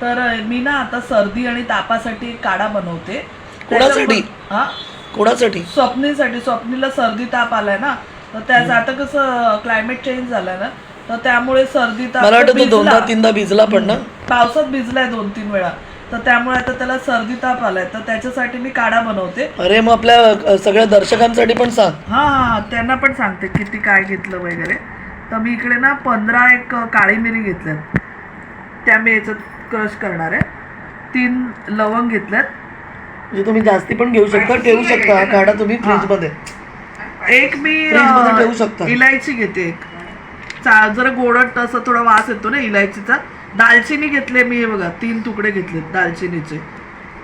तर मी ना आता सर्दी आणि तापासाठी एक काढा बनवते. कोणासाठी? कोणासाठी? स्वप्नीसाठी. स्वप्नीला सर्दी ताप आलाय ना, तर त्याचं आता कसं क्लायमेट चेंज झालाय ना, तर त्यामुळे सर्दी ताप. मला वाटतं तो 2-3दा भिजला पण ना, पावसात भिजलाय 2-3 वेळा, तर त्यामुळे आता त्याला सर्दी ताप आलाय. तर त्याच्यासाठी मी काढा बनवते. अरे मग आपल्या सगळ्या दर्शकांसाठी पण सांग. हा, त्यांना पण सांगते किती काय घेतलं वगैरे. तर मी इकडे ना 15 एक काळी मिरी घेतल्यात, त्या मी याच्यात क्रश करणार आहे. 3 लवंग घेतल्यात. म्हणजे तुम्ही जास्ती पण घेऊ शकता, ठेवू शकता. काढा तुम्ही फ्रीज मध्ये. एक मी ठेवू शकता. इलायची घेते एक, जरा गोडट असं थोडा वास येतो ना इलायचीचा. दालचिनी घेतले मी, हे बघा 3 तुकडे घेतले दालचिनीचे.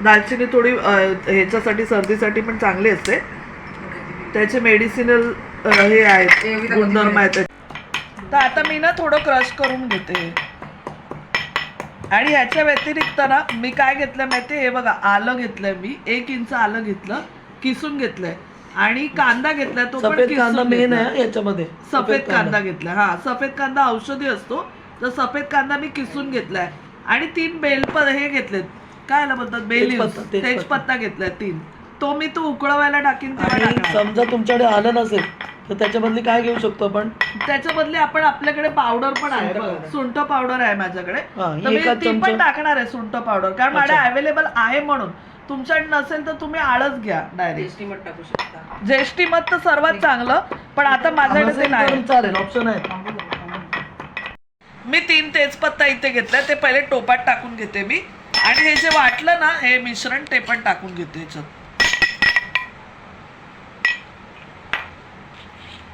दालचिनी थोडी ह्याच्यासाठी सर्दीसाठी पण चांगली असते, त्याचे मेडिसिनल हे आहेत, गुणधर्म आहेत. तर आता मी ना थोडं क्रश करून घेते. आणि ह्याच्या व्यतिरिक्त ना मी काय घेतलं माहिती, हे बघा आलं घेतलंय मी, 1 इंच आलं घेतलं, किसून घेतलंय. आणि कांदा घेतलाय, तो पण सफेद कांदा मेन आहे याच्यामध्ये. सफेद कांदा घेतलाय. हा, सफेद कांदा औषधी असतो, तर सफेद कांदा मी किसून घेतलाय. आणि 3 हे घेतलेत, काय बोलतात, तेजपत्ता घेतलाय 3. तो मी उकळवायला टाकीन तेव्हा. समजा तुमच्याकडे आलं नसेल तर त्याच्या बदली काय घेऊ शकतो आपण? त्याच्या बदली आपण, आपल्याकडे पावडर पण आहे, सुंठ पावडर आहे माझ्याकडे, तर मी ती पण टाकणार आहे सुंठ पावडर, कारण माझ्या अवेलेबल आहे म्हणून. तुमच्याकडे नसेल तर तुम्ही आळच घ्या डायरेक्ट. टाकू शकता, ज्येष्ठी मध तर सर्वात चांगलं, पण आता माझ्याकडे ते नाही. चालेल, ऑप्शन आहे. मी 3 तेजपत्ता इथे घेतलाय, ते पहिले टोपात टाकून घेते मी. आणि हे जे वाटलं ना हे मिश्रण, ते पण टाकून घेते याच्यात.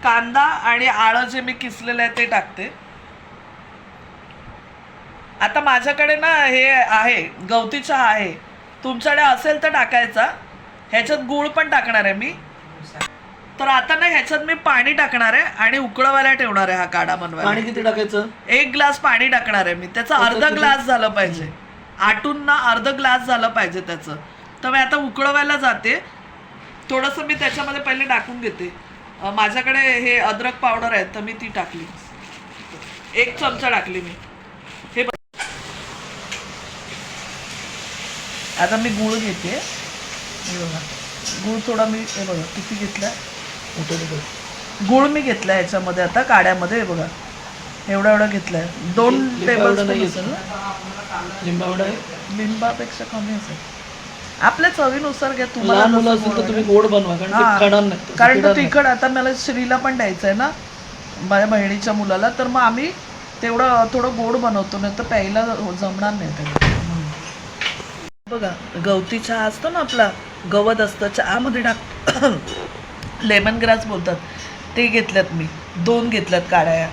कांदा आणि आळं जे मी किसलेलं आहे ते टाकते. आता माझ्याकडे ना हे आहे, गवती चहा आहे, तुमच्याकडे असेल तर टाकायचा. ह्याच्यात गूळ पण टाकणार आहे मी. तर आता ना ह्याच्यात मी पाणी टाकणार आहे आणि उकळवायला ठेवणार आहे हा काढा बनवायला. पाणी किती टाकायचं? 1 ग्लास पाणी टाकणार आहे मी. त्याचा अर्धा ग्लास झालं पाहिजे, आटून ना अर्धा ग्लास झालं पाहिजे त्याचं. तर मी आता उकळवायला जाते. थोडंसं मी त्याच्यामध्ये पहिले टाकून घेते. माझ्याकडे हे अद्रक पावडर आहे, तर मी ती टाकली, 1 चमचा टाकली मी. हे आता मी गूळ घेते. गूळ थोडा मी, हे बघा किती घेतलाय, गूळ मी घेतलाय याच्यामध्ये आता काड्यामध्ये. हे बघा एवढा घेतलाय. 2 टेबलस्पून. लिंबापेक्षा कमी असेल, आपल्या चवीनुसार घ्या. तुम्हाला मुलं असेल तर तुम्ही गोड बनवा, कारण तो तिखट. आता मला श्रीला पण द्यायचं आहे ना, माझ्या बहिणीच्या मुलाला, तर मग आम्ही तेवढं थोडं गोड बनवतो, नाही तर प्यायला जमणार नाही त्याला. बघा गवती चहा असतो ना आपला, गवत असतं चहामध्ये टाक, लेमन ग्रास बोलतात, ते घेतल्यात मी. 2 घेतल्यात काड्या,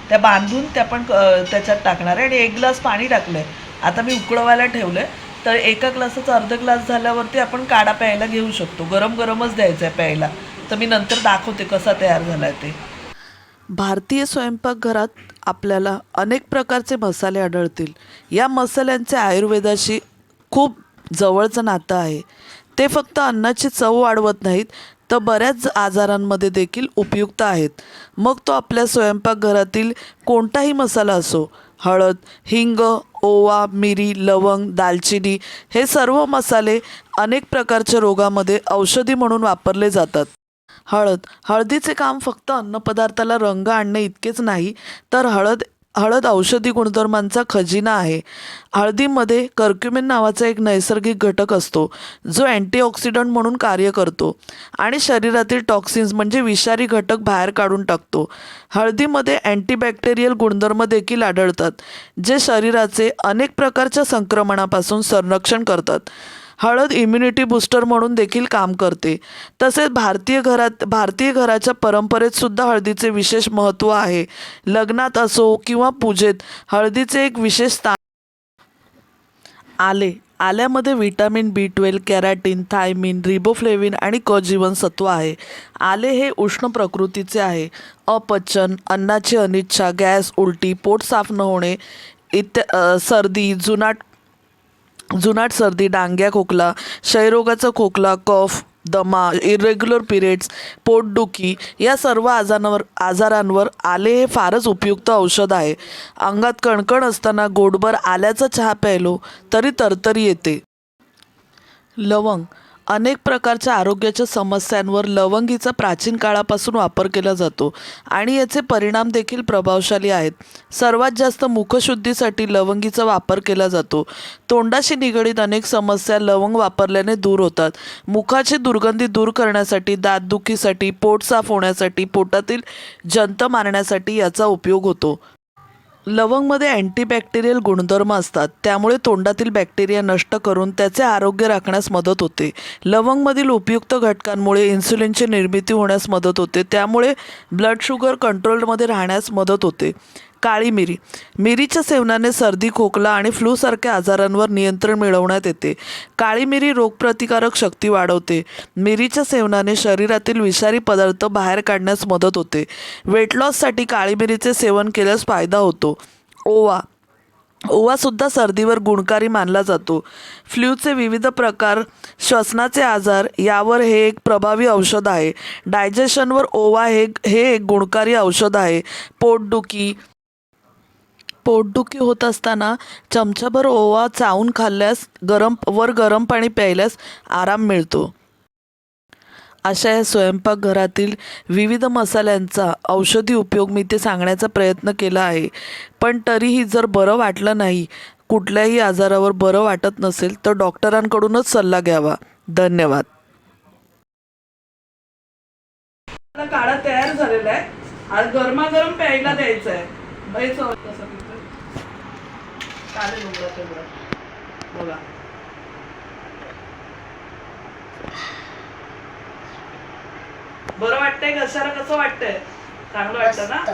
त्या बांधून त्या पण त्याच्यात टाकणार आहे. आणि 1 ग्लास पाणी टाकलंय. आता मी उकळवायला ठेवलंय. तर 1 ग्लासाचा अर्धा ग्लास झाल्यावरती आपण काढा प्यायला घेऊ शकतो. गरम गरमच द्यायचं आहे प्यायला. तर मी नंतर दाखवते कसा तयार झाला आहे ते. भारतीय स्वयंपाकघरात आपल्याला अनेक प्रकारचे मसाले आढळतील. या मसाल्यांचे आयुर्वेदाशी खूप जवळचं नातं आहे. ते फक्त अन्नाची चव वाढवत नाहीत, तर बऱ्याच आजारांमध्ये देखील उपयुक्त आहेत. मग तो आपल्या स्वयंपाकघरातील कोणताही मसाला असो. हळद, हिंग, ओवा, मिरी, लवंग, दालचिनी हे सर्व मसाले अनेक प्रकारच्या रोगामध्ये औषधी म्हणून वापरले जातात. हळदीचे काम फक्त अन्नपदार्थाला रंग आणणे इतकेच नाही, तर हळद औषधी गुणधर्मांचा खजिना आहे. हळदीमध्ये कर्क्युमिन नावाचा एक नैसर्गिक घटक असतो, जो अँटीऑक्सिडंट म्हणून कार्य करतो आणि शरीरातील टॉक्सिन्स म्हणजे विषारी घटक बाहेर काढून टाकतो. हळदीमध्ये अँटीबॅक्टेरियल गुणधर्म देखील आढळतात, जे शरीराचे अनेक प्रकारच्या संक्रमणापासून संरक्षण करतात. हळद इम्युनिटी बूस्टर म्हणून देखील काम करते. तसेच भारतीय घराच्या परंपरेत सुद्धा हळदीचे विशेष महत्त्व आहे. लग्नात असो किंवा पूजेत हळदीचे एक विशेष स्थान. आल्यामध्ये व्हिटॅमिन B12, कॅराटीन, थायमिन, रिबोफ्लेविन आणि क जीवनसत्व आहे. आले हे उष्ण प्रकृतीचे आहे. अपचन, अन्नाची अनिच्छा, गॅस, उलटी, पोट साफ न होणे, सर्दी, जुनाट सर्दी, डांग्या खोकला, क्षयरोगाचा खोकला, कफ, दमा, इरेग्युलर पिरियड्स, पोटदुखी या सर्व आजारांवर आले हे फारच उपयुक्त औषध आहे. अंगात कणकण असताना गोडभर आल्याचा चहा प्यायलो तरी तरतरी येते. लवंग. अनेक प्रकारच्या आरोग्याच्या समस्यांवर लवंगीचा प्राचीन काळापासून वापर केला जातो आणि याचे परिणाम देखील प्रभावशाली आहेत. सर्वात जास्त मुखशुद्धीसाठी लवंगीचा वापर केला जातो. तोंडाशी निगडीत अनेक समस्या लवंग वापरल्याने दूर होतात. मुखाची दुर्गंधी दूर करण्यासाठी, दातदुखीसाठी, पोट साफ होण्यासाठी, पोटातील जंत मारण्यासाठी याचा उपयोग होतो. लवंगमध्ये अँटीबॅक्टेरियल गुणधर्म असतात, त्यामुळे तोंडातील बॅक्टेरिया नष्ट करून त्याचे आरोग्य राखण्यास मदत होते. लवंगमधील उपयुक्त घटकांमुळे इन्सुलिनची निर्मिती होण्यास मदत होते, त्यामुळे ब्लड शुगर कंट्रोलमध्ये राहण्यास मदत होते. काळी मिरी. मिरीच्या सेवनाने सर्दी, खोकला आणि फ्लूसारख्या आजारांवर नियंत्रण मिळवण्यात येते. काळी मिरी रोगप्रतिकारक शक्ती वाढवते. मिरीच्या सेवनाने शरीरातील विषारी पदार्थ बाहेर काढण्यास मदत होते. वेट लॉससाठी काळी मिरीचे सेवन केल्यास फायदा होतो. ओवा. ओवासुद्धा सर्दीवर गुणकारी मानला जातो. फ्ल्यूचे विविध प्रकार, श्वसनाचे आजार यावर हे एक प्रभावी औषध आहे. डायजेशनवर ओवा हे एक गुणकारी औषध आहे. पोटदुखी होत असताना चमचाभर ओवा चावून खाल्ल्यास गरम पाणी प्यायल्यास आराम मिळतो. अशा या स्वयंपाकघरातील विविध मसाल्यांचा औषधी उपयोग मी ते सांगण्याचा प्रयत्न केला आहे. पण तरीही जर बरं वाटलं नाही, कुठल्याही आजारावर बरं वाटत नसेल तर डॉक्टरांकडूनच सल्ला घ्यावा. धन्यवाद. काढा तयार झालेला आहे. आज गरमागरम प्यायला द्यायचं आहे. बघा, बरं वाटतंय घशाला? कसं वाटतंय? चांगलं वाटतं ना?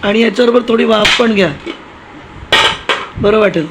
आणि याच्याबरोबर थोडी वाफ पण घ्या, बरं वाटेल.